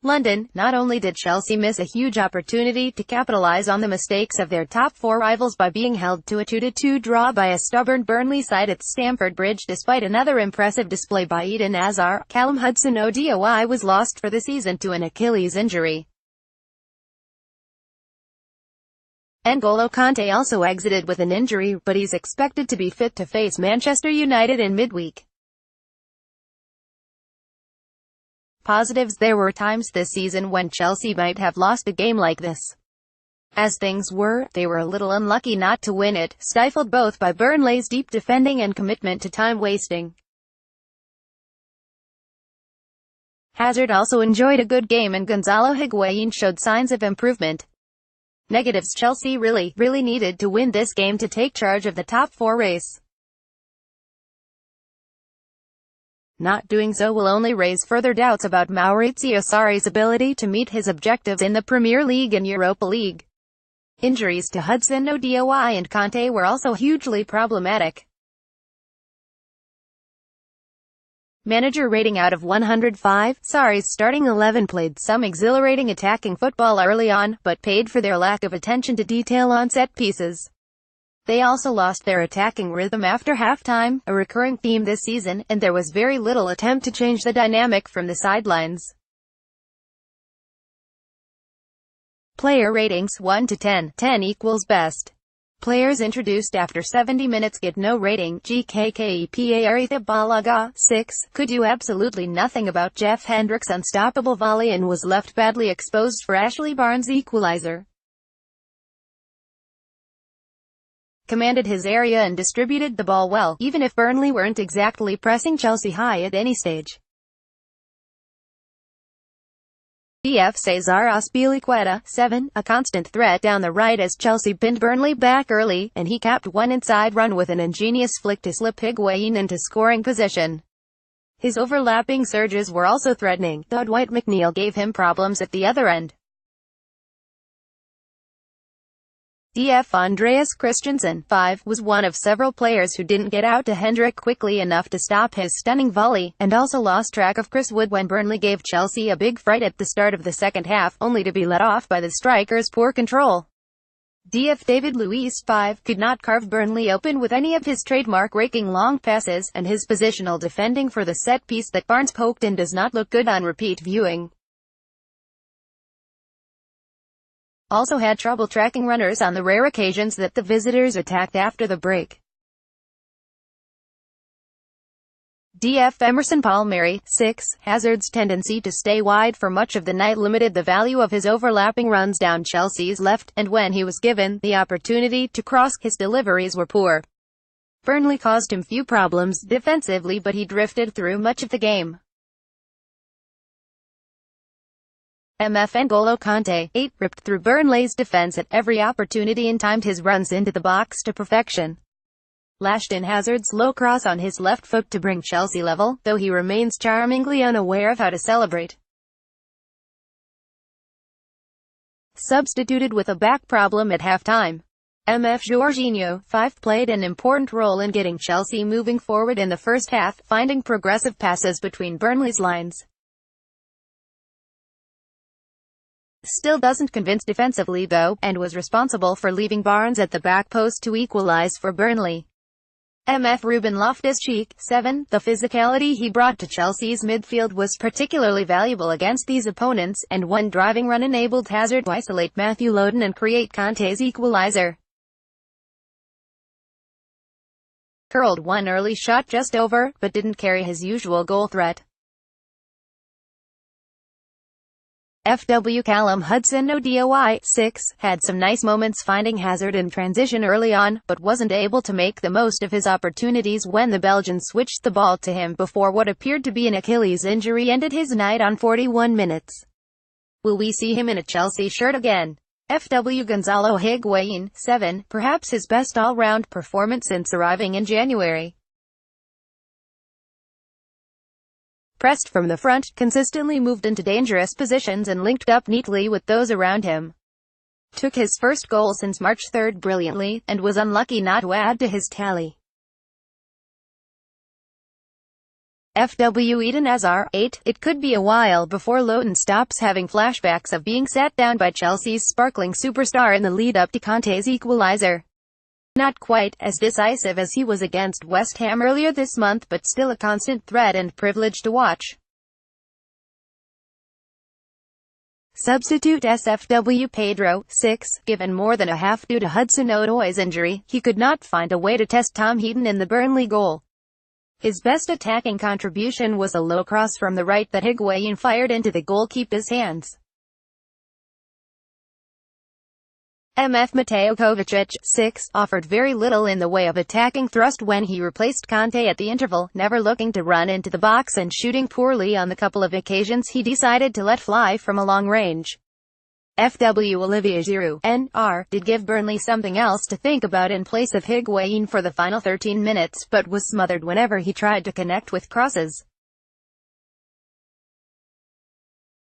London. Not only did Chelsea miss a huge opportunity to capitalise on the mistakes of their top four rivals by being held to a 2-2 draw by a stubborn Burnley side at Stamford Bridge despite another impressive display by Eden Hazard, Callum Hudson-Odoi was lost for the season to an Achilles injury. N'Golo Kante also exited with an injury, but he's expected to be fit to face Manchester United in midweek. Positives. There were times this season when Chelsea might have lost a game like this. As things were, they were a little unlucky not to win it, stifled both by Burnley's deep defending and commitment to time wasting. Hazard also enjoyed a good game and Gonzalo Higuain showed signs of improvement. Negatives. Chelsea really needed to win this game to take charge of the top four race. Not doing so will only raise further doubts about Maurizio Sarri's ability to meet his objectives in the Premier League and Europa League. Injuries to Hudson-Odoi and Kante were also hugely problematic. Manager rating out of 105. Sarri's starting 11 played some exhilarating attacking football early on, but paid for their lack of attention to detail on set pieces. They also lost their attacking rhythm after half-time, a recurring theme this season, and there was very little attempt to change the dynamic from the sidelines. Player ratings 1 to 10. 10 equals best. Players introduced after 70 minutes get no rating. GKKEPA Aretha Balaga, 6, could do absolutely nothing about Jeff Hendrick's unstoppable volley and was left badly exposed for Ashley Barnes' equalizer. Commanded his area and distributed the ball well, even if Burnley weren't exactly pressing Chelsea high at any stage. DF Cesar Azpilicueta, 7, a constant threat down the right as Chelsea pinned Burnley back early, and he capped one inside run with an ingenious flick to slip Higuain into scoring position. His overlapping surges were also threatening, though Dwight McNeil gave him problems at the other end. DF Andreas Christensen, 5, was one of several players who didn't get out to Hendrick quickly enough to stop his stunning volley, and also lost track of Chris Wood when Burnley gave Chelsea a big fright at the start of the second half, only to be let off by the striker's poor control. DF David Luiz, 5, could not carve Burnley open with any of his trademark raking long passes, and his positional defending for the set piece that Barnes poked in does not look good on repeat viewing. Also had trouble tracking runners on the rare occasions that the visitors attacked after the break. DF Emerson Palmieri, 6, Hazard's tendency to stay wide for much of the night limited the value of his overlapping runs down Chelsea's left, and when he was given the opportunity to cross, his deliveries were poor. Burnley caused him few problems defensively, but he drifted through much of the game. N'Golo Kante, 8, ripped through Burnley's defence at every opportunity and timed his runs into the box to perfection. Lashed in Hazard's low cross on his left foot to bring Chelsea level, though he remains charmingly unaware of how to celebrate. Substituted with a back problem at half-time. Jorginho, 5, played an important role in getting Chelsea moving forward in the first half, finding progressive passes between Burnley's lines. Still doesn't convince defensively though, and was responsible for leaving Barnes at the back post to equalise for Burnley. Ruben Loftus-Cheek, 7, the physicality he brought to Chelsea's midfield was particularly valuable against these opponents, and one driving run enabled Hazard to isolate Matthew Loden and create Kante's equaliser. Curled one early shot just over, but didn't carry his usual goal threat. FW Callum Hudson-Odoi, 6, had some nice moments finding Hazard in transition early on, but wasn't able to make the most of his opportunities when the Belgian switched the ball to him before what appeared to be an Achilles injury ended his night on 41 minutes. Will we see him in a Chelsea shirt again? FW Gonzalo Higuain, 7, perhaps his best all-round performance since arriving in January. Pressed from the front, consistently moved into dangerous positions and linked up neatly with those around him. Took his first goal since March 3 brilliantly, and was unlucky not to add to his tally. FW Eden Hazard, 8. It could be a while before Loughton stops having flashbacks of being sat down by Chelsea's sparkling superstar in the lead-up to Conte's equaliser. Not quite as decisive as he was against West Ham earlier this month, but still a constant threat and privilege to watch. Substitute SFW Pedro, 6. Given more than a half due to Hudson-Odoi's injury, he could not find a way to test Tom Heaton in the Burnley goal. His best attacking contribution was a low cross from the right that Higuain fired into the goalkeeper's hands. MF Mateo Kovacic, 6, offered very little in the way of attacking thrust when he replaced Conte at the interval, never looking to run into the box and shooting poorly on the couple of occasions he decided to let fly from a long range. FW Olivier Giroud, NR, did give Burnley something else to think about in place of Higuain for the final 13 minutes, but was smothered whenever he tried to connect with crosses.